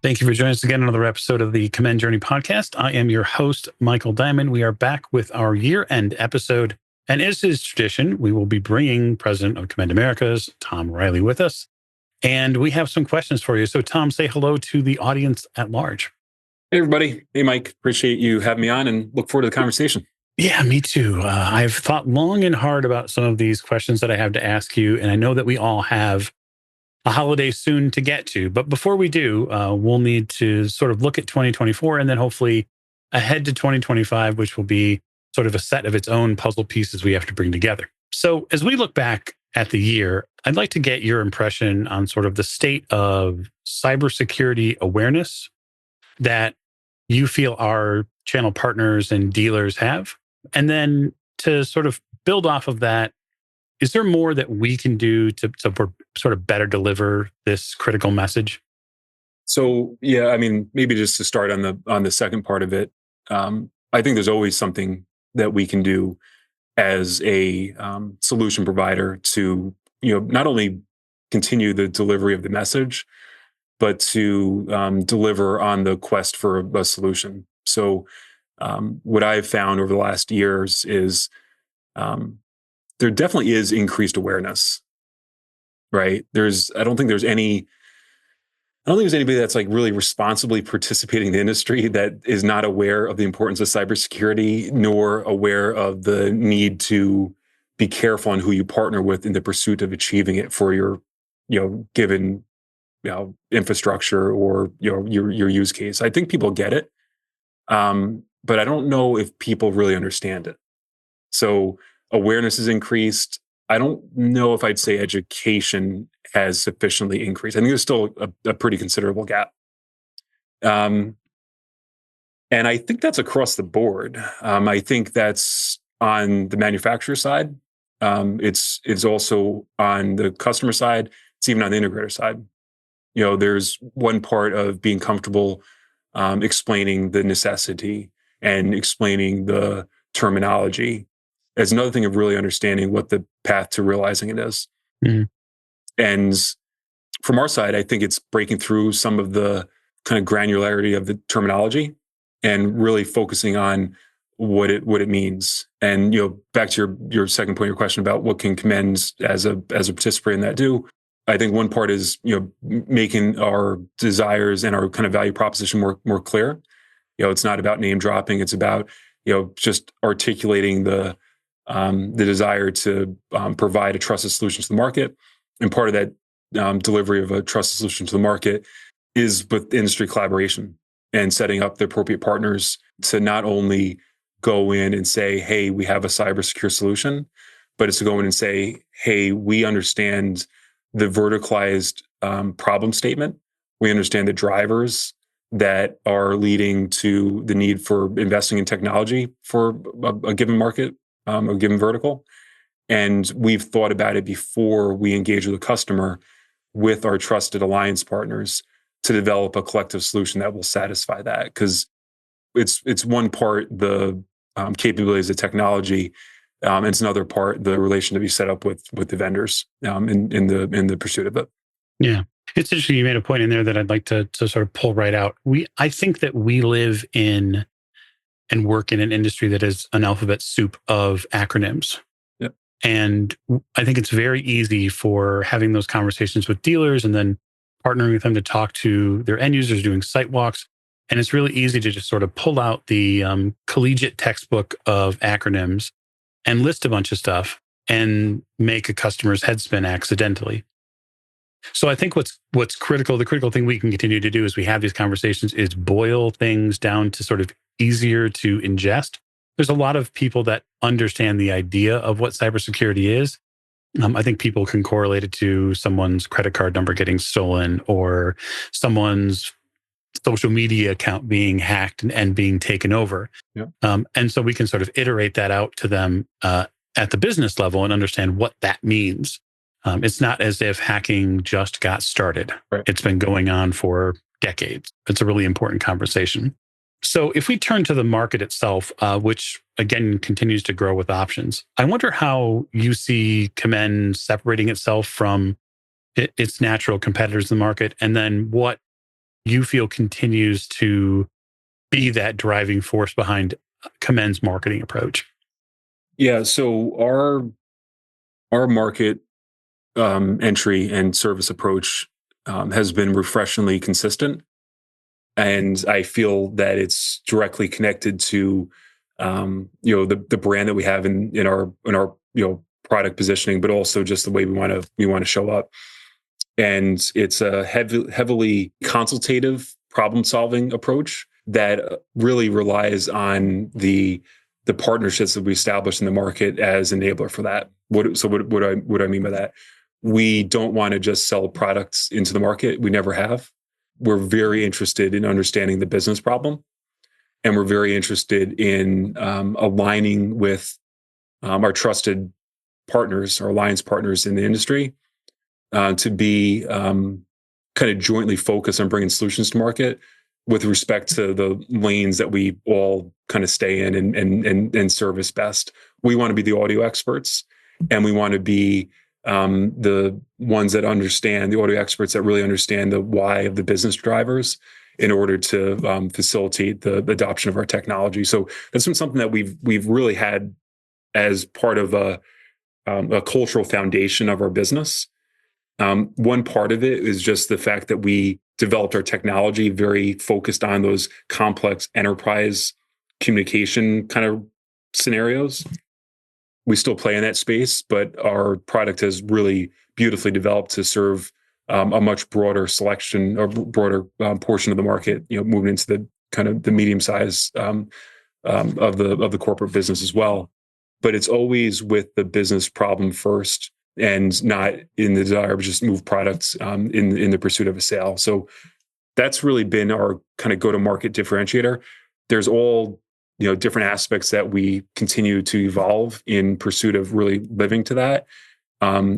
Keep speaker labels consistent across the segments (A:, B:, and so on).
A: Thank you for joining us again on another episode of the Commend Journey podcast. I am your host, Michael Diamond. We are back with our year-end episode. And as is tradition, we will be bringing President of Commend Americas, Tom Reilly, with us. And we have some questions for you. So, Tom, say hello to the audience at large.
B: Hey, everybody. Hey, Mike. Appreciate you having me on and look forward to the conversation.
A: Yeah, me too. I've thought long and hard about some of these questions that I have to ask you. And I know that we all have a holiday soon to get to. But before we do, we'll need to sort of look at 2024 and then hopefully ahead to 2025, which will be sort of a set of its own puzzle pieces we have to bring together. So as we look back at the year, I'd like to get your impression on sort of the state of cybersecurity awareness that you feel our channel partners and dealers have. And then to sort of build off of that, is there more that we can do to sort of better deliver this critical message?
B: So, yeah, I mean, maybe just to start on the second part of it, I think there's always something that we can do as a solution provider to, not only continue the delivery of the message, but to deliver on the quest for a solution. So, what I've found over the last years is there definitely is increased awareness, right? I don't think there's anybody that's like really responsibly participating in the industry that is not aware of the importance of cybersecurity, nor aware of the need to be careful on who you partner with in the pursuit of achieving it for your, given, infrastructure or your use case. I think people get it, but I don't know if people really understand it. So awareness has increased. I don't know if I'd say education has sufficiently increased. I think there's still a pretty considerable gap. And I think that's across the board. I think that's on the manufacturer side. It's also on the customer side. It's even on the integrator side. There's one part of being comfortable explaining the necessity and explaining the terminology. There's another thing of really understanding what the path to realizing it is. Mm-hmm. And from our side, I think it's breaking through some of the kind of granularity of the terminology and really focusing on what it means. And back to your second point, your question about what can Commend as a participant in that do. I think one part is making our desires and our kind of value proposition more clear. It's not about name dropping. It's about just articulating the desire to provide a trusted solution to the market. And part of that delivery of a trusted solution to the market is with industry collaboration and setting up the appropriate partners to not only go in and say, hey, we have a cybersecure solution, but it's to go in and say, hey, we understand the verticalized problem statement. We understand the drivers that are leading to the need for investing in technology for a given market, a given vertical. And we've thought about it before we engage with a customer with our trusted alliance partners to develop a collective solution that will satisfy that. Because it's one part, the capabilities of technology, and it's another part, the relation to be set up with the vendors in the pursuit of it.
A: Yeah. It's interesting. You made a point in there that I'd like to sort of pull right out. I think that we live in and work in an industry that is an alphabet soup of acronyms.
B: Yep.
A: And I think it's very easy for having those conversations with dealers and then partnering with them to talk to their end users, doing site walks. And it's really easy to just sort of pull out the collegiate textbook of acronyms and list a bunch of stuff and make a customer's head spin accidentally. So I think what's critical, the critical thing we can continue to do as we have these conversations is boil things down to sort of easier to ingest. There's a lot of people that understand the idea of what cybersecurity is. I think people can correlate it to someone's credit card number getting stolen or someone's social media account being hacked and being taken over.
B: Yeah.
A: And so we can sort of iterate that out to them at the business level and understand what that means. It's not as if hacking just got started.
B: Right.
A: It's been going on for decades. It's a really important conversation. So if we turn to the market itself, which again continues to grow with options, I wonder how you see Commend separating itself from its natural competitors in the market, and then what you feel continues to be that driving force behind Commend's marketing approach?
B: Yeah. So our market entry and service approach has been refreshingly consistent, and I feel that it's directly connected to the brand that we have in our product positioning, but also just the way we want to show up. And it's a heavily consultative problem solving approach that really relies on the partnerships that we establish in the market as enabler for that. What I mean by that? We don't want to just sell products into the market. We never have. We're very interested in understanding the business problem, and we're very interested in aligning with our trusted partners, our alliance partners in the industry, to be kind of jointly focused on bringing solutions to market with respect to the lanes that we all kind of stay in and service best. We want to be the audio experts, and we want to be the ones that understand, the audio experts that really understand the why of the business drivers in order to facilitate the adoption of our technology. So that's been something that we've really had as part of a cultural foundation of our business. One part of it is just the fact that we developed our technology very focused on those complex enterprise communication kind of scenarios. We still play in that space, but our product has really beautifully developed to serve a much broader selection or broader portion of the market. Moving into the kind of the medium size of the corporate business as well. But it's always with the business problem first, and not in the desire to just move products in the pursuit of a sale. So that's really been our kind of go-to-market differentiator. There's all different aspects that we continue to evolve in pursuit of really living to that.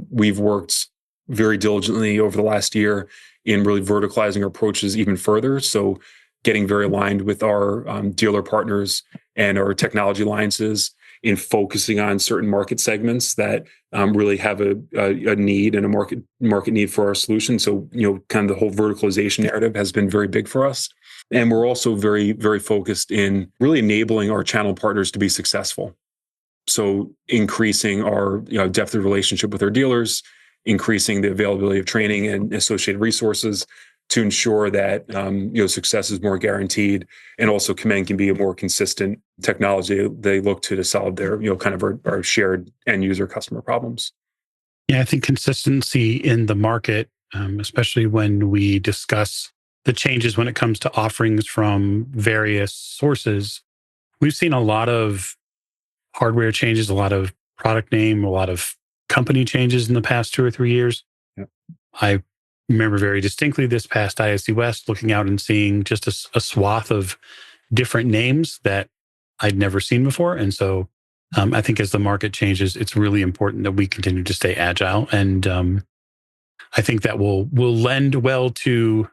B: We've worked very diligently over the last year in really verticalizing our approaches even further. So getting very aligned with our dealer partners and our technology alliances in focusing on certain market segments that really have a need and a market need for our solution. So, kind of the whole verticalization narrative has been very big for us. And we're also very, very focused in really enabling our channel partners to be successful. So increasing our depth of relationship with our dealers, increasing the availability of training and associated resources to ensure that success is more guaranteed, and also Commend can be a more consistent technology they look to solve their kind of our shared end user customer problems.
A: Yeah, I think consistency in the market, especially when we discuss the changes when it comes to offerings from various sources. We've seen a lot of hardware changes, a lot of product name, a lot of company changes in the past 2 or 3 years.
B: Yep.
A: I remember very distinctly this past ISC West looking out and seeing just a swath of different names that I'd never seen before. And so I think as the market changes, it's really important that we continue to stay agile. And I think that will lend well to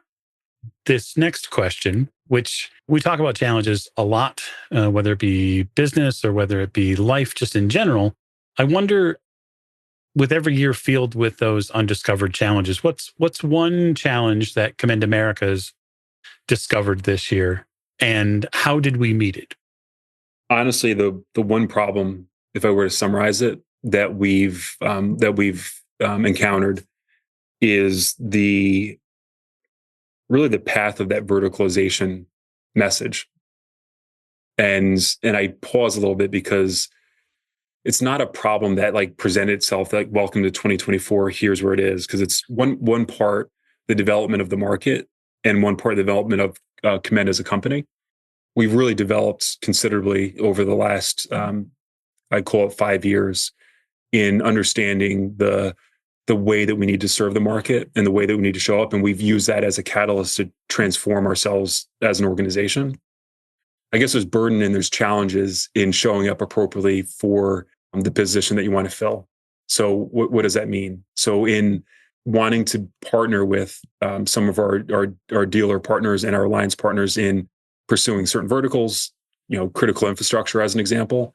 A: this next question, which we talk about challenges a lot, whether it be business or whether it be life just in general. I wonder, with every year filled with those undiscovered challenges, what's one challenge that Commend America's discovered this year, and how did we meet it?
B: Honestly, the one problem, if I were to summarize it, that we've encountered is really the path of that verticalization message. And I pause a little bit because it's not a problem that presented itself like, welcome to 2024, here's where it is. Because it's one part, the development of the market, and one part, the development of Commend as a company. We've really developed considerably over the last, I call it 5 years, in understanding the way that we need to serve the market and the way that we need to show up. And we've used that as a catalyst to transform ourselves as an organization. I guess there's burden and there's challenges in showing up appropriately for the position that you want to fill. So what does that mean? So in wanting to partner with some of our dealer partners and our alliance partners in pursuing certain verticals, critical infrastructure as an example,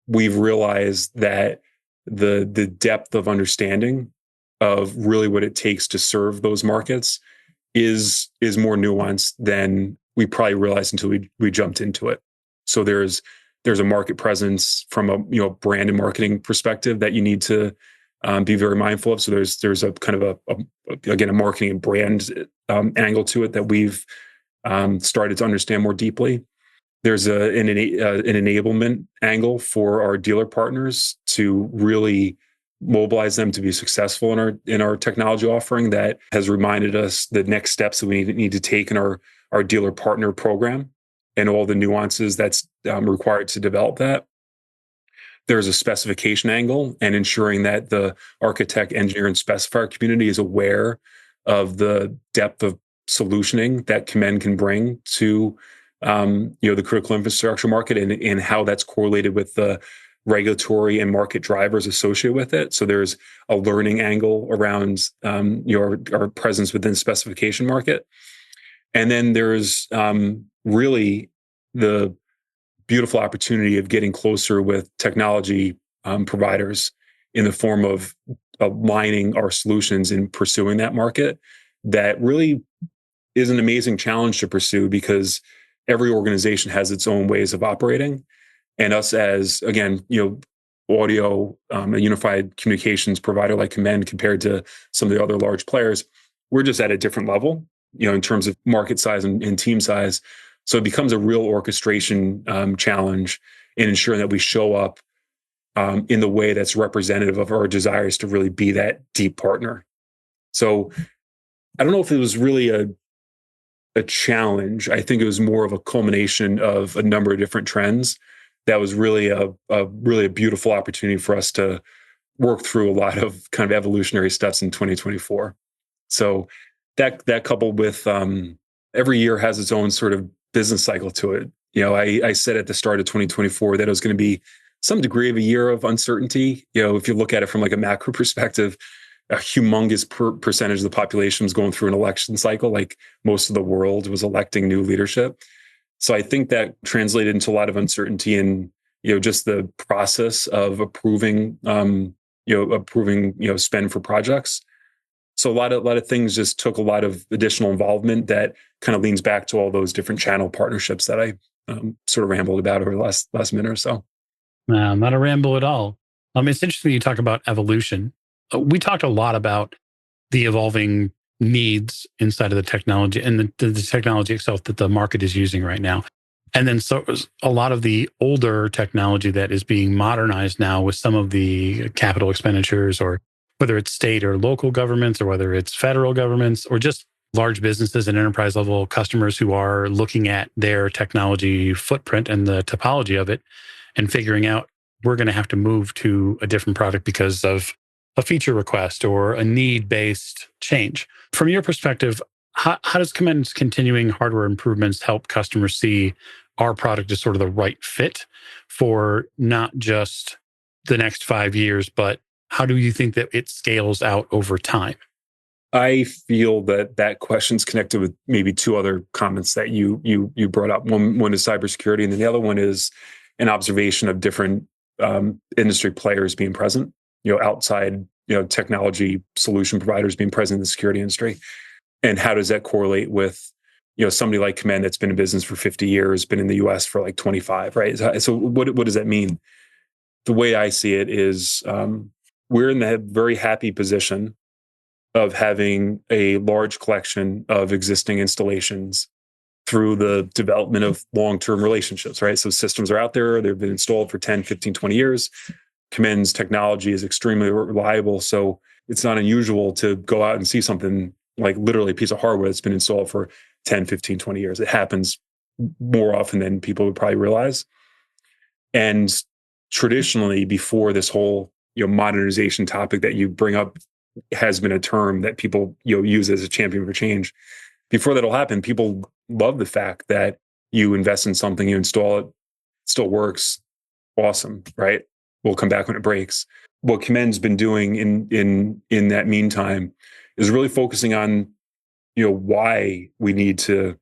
B: we've realized that the depth of understanding of really what it takes to serve those markets is more nuanced than we probably realized until we jumped into it. So there's a market presence from a brand and marketing perspective that you need to be very mindful of. So there's a kind of again a marketing and brand angle to it that we've started to understand more deeply. There's an enablement angle for our dealer partners to really mobilize them to be successful in our technology offering that has reminded us the next steps that we need to take in our dealer partner program and all the nuances that's required to develop that. There's a specification angle and ensuring that the architect, engineer, and specifier community is aware of the depth of solutioning that Commend can bring to the critical infrastructure market and how that's correlated with the regulatory and market drivers associated with it. So there's a learning angle around our presence within the specification market. And then there's really the beautiful opportunity of getting closer with technology providers in the form of aligning our solutions and pursuing that market. That really is an amazing challenge to pursue because every organization has its own ways of operating. And us as, again, audio, a unified communications provider like Commend compared to some of the other large players, we're just at a different level, in terms of market size and team size. So it becomes a real orchestration challenge in ensuring that we show up in the way that's representative of our desires to really be that deep partner. So I don't know if it was really a challenge. I think it was more of a culmination of a number of different trends that was really a beautiful opportunity for us to work through a lot of kind of evolutionary steps in 2024. So that coupled with every year has its own sort of business cycle to it. I said at the start of 2024 that it was going to be some degree of a year of uncertainty. If you look at it from like a macro perspective, a humongous percentage of the population was going through an election cycle, like most of the world was electing new leadership. So I think that translated into a lot of uncertainty in just the process of approving spend for projects. So a lot of things just took a lot of additional involvement that kind of leans back to all those different channel partnerships that I sort of rambled about over the last minute or so.
A: Not a ramble at all. It's interesting you talk about evolution. We talked a lot about the evolving needs inside of the technology and the technology itself that the market is using right now. And then so a lot of the older technology that is being modernized now with some of the capital expenditures, or whether it's state or local governments, or whether it's federal governments, or just large businesses and enterprise level customers who are looking at their technology footprint and the topology of it and figuring out we're going to have to move to a different product because of a feature request or a need-based change. From your perspective, how does Commend's continuing hardware improvements help customers see our product as sort of the right fit for not just the next 5 years, but how do you think that it scales out over time?
B: I feel that question's connected with maybe two other comments that you brought up. One is cybersecurity, and then the other one is an observation of different industry players being present. Outside technology solution providers being present in the security industry, and how does that correlate with somebody like Commend that's been in business for 50 years, been in the U.S. for like 25, right? So what does that mean? The way I see it is we're in the very happy position of having a large collection of existing installations through the development of long-term relationships, right? So systems are out there, they've been installed for 10, 15, 20 years. Commend's technology is extremely reliable. So it's not unusual to go out and see something like literally a piece of hardware that's been installed for 10, 15, 20 years. It happens more often than people would probably realize. And traditionally, before this whole modernization topic that you bring up has been a term that people use as a champion for change. Before that'll happen, people love the fact that you invest in something, you install it, still works, awesome, right? We'll come back when it breaks. What Commend's been doing in that meantime is really focusing on why we need to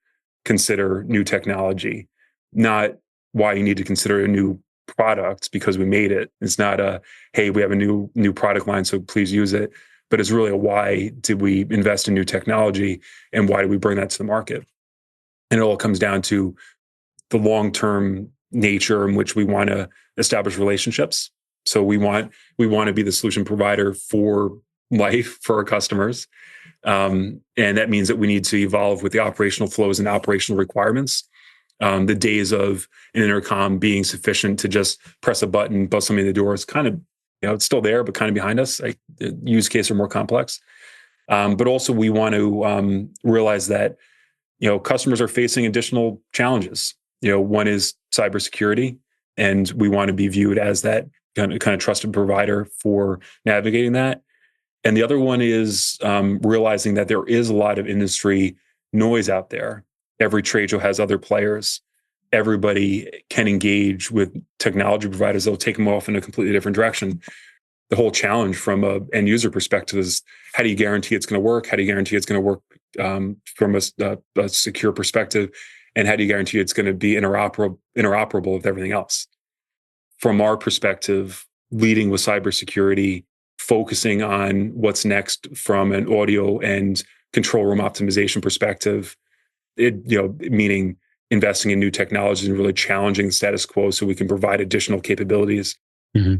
B: consider new technology, not why you need to consider a new product because we made it. It's not a hey, we have a new product line, so please use it. but it's really a why did we invest in new technology and why do we bring that to the market? And it all comes down to the long-term nature in which we want to establish relationships. So we want to be the solution provider for life for our customers. And that means that we need to evolve with the operational flows and operational requirements. The days of an intercom being sufficient to just press a button, buzz somebody in the door is kind of, it's still there, but kind of behind us. Like, the use cases are more complex. But also we want to realize that, customers are facing additional challenges. One is cybersecurity, and we want to be viewed as that kind of trusted provider for navigating that. And the other one is realizing that there is a lot of industry noise out there. Every trade show has other players. Everybody can engage with technology providers. They'll take them off in a completely different direction. The whole challenge from an end user perspective is, how do you guarantee it's going to work? How do you guarantee it's going to work from a secure perspective? And how do you guarantee it's going to be interoperable with everything else? From our perspective, leading with cybersecurity, focusing on what's next from an audio and control room optimization perspective, meaning investing in new technologies and really challenging the status quo so we can provide additional capabilities. Mm-hmm.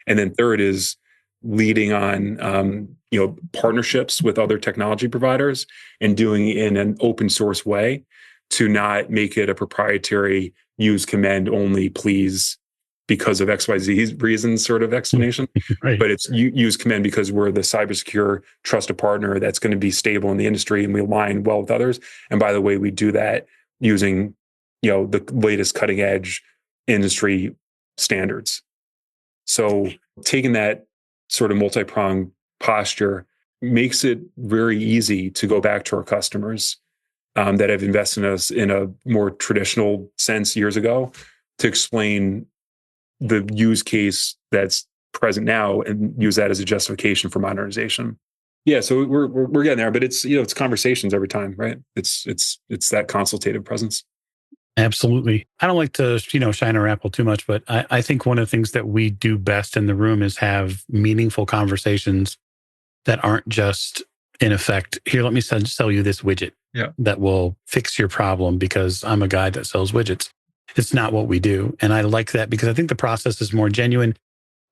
B: And then third is leading on, partnerships with other technology providers and doing it in an open source way to not make it a proprietary use command only, please, because of XYZ reasons sort of explanation. Right. But it's use command because we're the cybersecure trusted partner that's going to be stable in the industry and we align well with others. And by the way, we do that using, the latest cutting edge industry standards. So taking that sort of multi-pronged posture makes it very easy to go back to our customers that have invested in us in a more traditional sense years ago to explain the use case that's present now and use that as a justification for modernization. Yeah, so we're getting there, but it's it's conversations every time, right? It's that consultative presence.
A: Absolutely. I don't like to, shine our apple too much, but I think one of the things that we do best in the room is have meaningful conversations that aren't just, in effect, here, let me sell you this widget that will fix your problem because I'm a guy that sells widgets. It's not what we do. And I like that because I think the process is more genuine.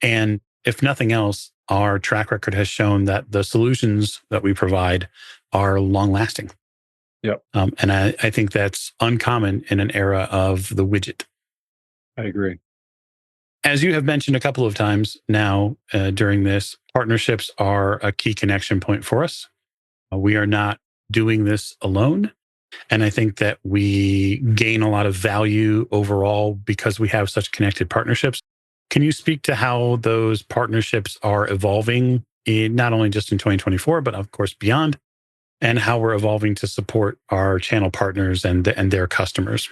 A: And if nothing else, our track record has shown that the solutions that we provide are long lasting.
B: Yep.
A: And I think that's uncommon in an era of the widget.
B: I agree.
A: As you have mentioned a couple of times now during this, partnerships are a key connection point for us. We are not doing this alone. And I think that we gain a lot of value overall because we have such connected partnerships. Can you speak to how those partnerships are evolving, not only just in 2024, but of course beyond, and how we're evolving to support our channel partners and their customers?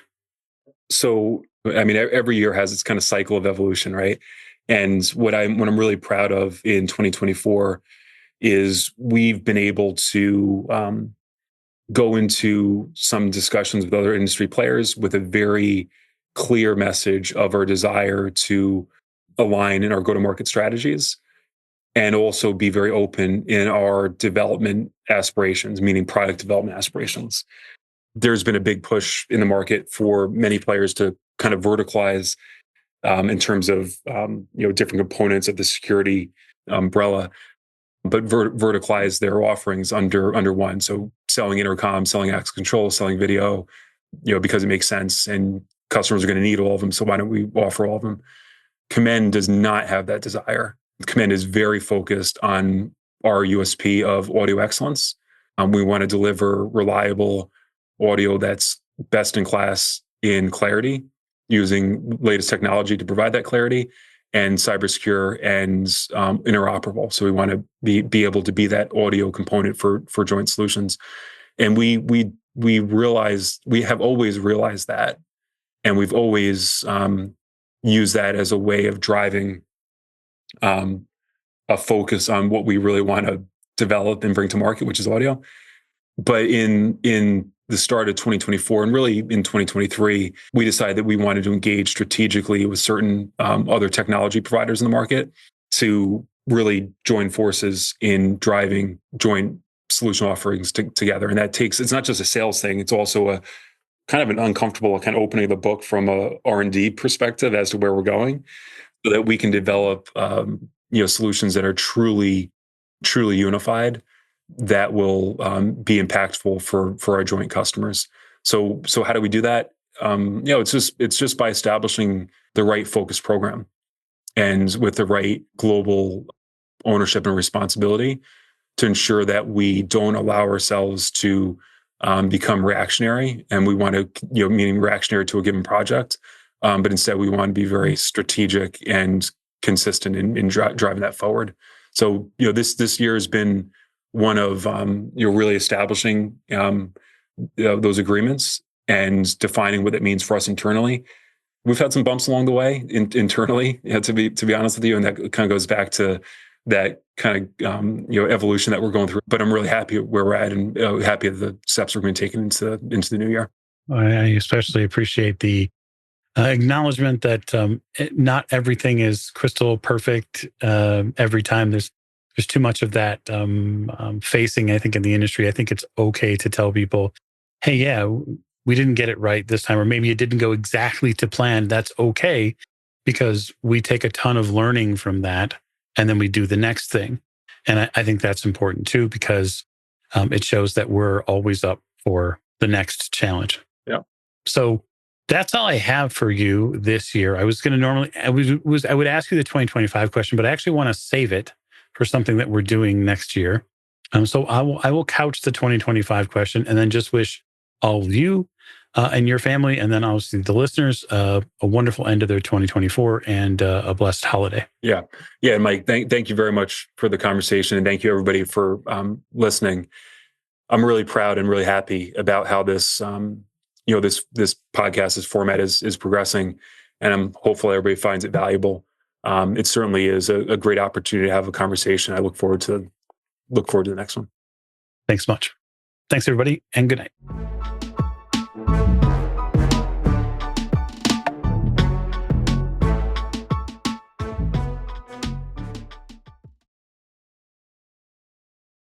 B: So, I mean, every year has its kind of cycle of evolution, right? And what I'm really proud of in 2024 is we've been able to go into some discussions with other industry players with a very clear message of our desire to align in our go-to-market strategies and also be very open in our development aspirations, meaning product development aspirations. There's been a big push in the market for many players to kind of verticalize in terms of different components of the security umbrella, but verticalize their offerings under one. So selling intercom, selling access control, selling video, because it makes sense and customers are going to need all of them. So why don't we offer all of them? Commend does not have that desire. Commend is very focused on our USP of audio excellence. We want to deliver reliable audio that's best in class in clarity, using latest technology to provide that clarity, and cybersecure and interoperable. So we want to be able to be that audio component for joint solutions. And we have always realized that, and we've always used that as a way of driving a focus on what we really want to develop and bring to market, which is audio. But in the start of 2024 and really in 2023, we decided that we wanted to engage strategically with certain other technology providers in the market to really join forces in driving joint solution offerings together. And that takes, it's not just a sales thing, it's also a kind of an uncomfortable kind of opening of the book from a R&D perspective as to where we're going, so that we can develop solutions that are truly unified, that will be impactful for our joint customers. So how do we do that? It's just by establishing the right focus program, and with the right global ownership and responsibility, to ensure that we don't allow ourselves to become reactionary. And we want to, meaning reactionary to a given project, but instead we want to be very strategic and consistent in driving that forward. So, this year has been one of really establishing those agreements and defining what it means for us internally. We've had some bumps along the way internally, to be honest with you, and that kind of goes back to that kind of evolution that we're going through. But I'm really happy where we're at, and happy that the steps are being taken into the new year.
A: I especially appreciate the acknowledgement that not everything is crystal perfect every time. There's too much of that facing, I think, in the industry. I think it's okay to tell people, hey, yeah, we didn't get it right this time, or maybe it didn't go exactly to plan. That's okay, because we take a ton of learning from that, and then we do the next thing. And I think that's important too, because it shows that we're always up for the next challenge.
B: Yeah.
A: So that's all I have for you this year. I was going to normally, I would ask you the 2025 question, but I actually want to save it for something that we're doing next year. So I will couch the 2025 question, and then just wish all of you and your family, and then obviously the listeners, a wonderful end of their 2024 and a blessed holiday.
B: Yeah. And Mike, thank you very much for the conversation, and thank you everybody for listening. I'm really proud and really happy about how this this podcast's format is progressing, and I'm hopeful everybody finds it valuable. It certainly is a great opportunity to have a conversation. I look forward to the next one.
A: Thanks much. Thanks, everybody, and good night.